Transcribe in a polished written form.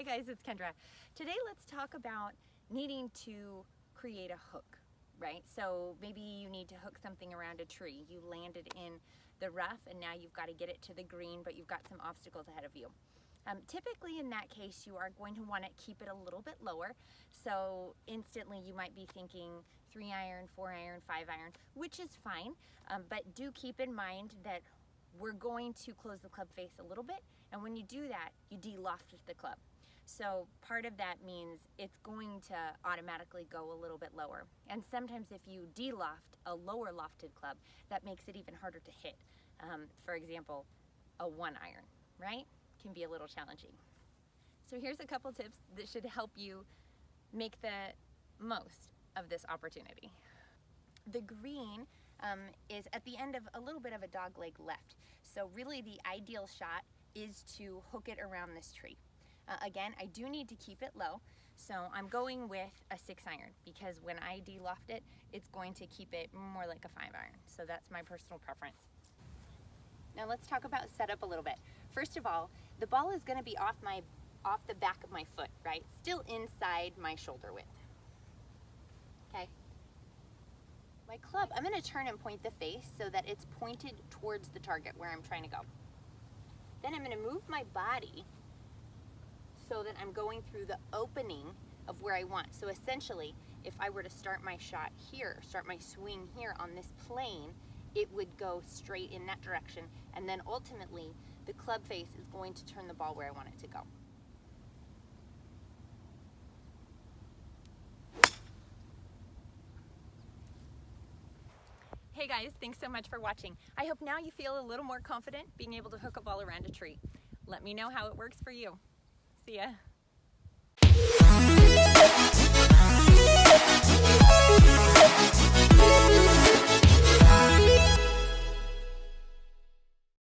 Hey guys, it's Kendra. Today let's talk about needing to create a hook, right? So maybe you need to hook something around a tree. You landed in the rough and now you've got to get it to the green, but you've got some obstacles ahead of you. Typically in that case, you are going to want to keep it a little bit lower. So instantly you might be thinking 3-iron, 4-iron, 5-iron, which is fine. But do keep in mind that we're going to close the club face a little bit. And when you do that, you de-loft the club. So part of that means it's going to automatically go a little bit lower. And sometimes if you de-loft a lower lofted club, that makes it even harder to hit. For example, a 1-iron, right? Can be a little challenging. So here's a couple tips that should help you make the most of this opportunity. The green is at the end of a little bit of a dog leg left. So really the ideal shot is to hook it around this tree. Again, I do need to keep it low, so I'm going with a 6-iron because when I de-loft it, it's going to keep it more like a 5-iron. So that's my personal preference. Now let's talk about setup a little bit. First of all, the ball is going to be off the back of my foot, right? Still inside my shoulder width. Okay. My club, I'm going to turn and point the face so that it's pointed towards the target where I'm trying to go. Then I'm going to move my body so that I'm going through the opening of where I want. So essentially, if I were to start my shot here, start my swing here on this plane, it would go straight in that direction, and then ultimately the club face is going to turn the ball where I want it to go. Hey guys, thanks so much for watching. I hope now you feel a little more confident being able to hook a ball around a tree. Let me know how it works for you. See ya.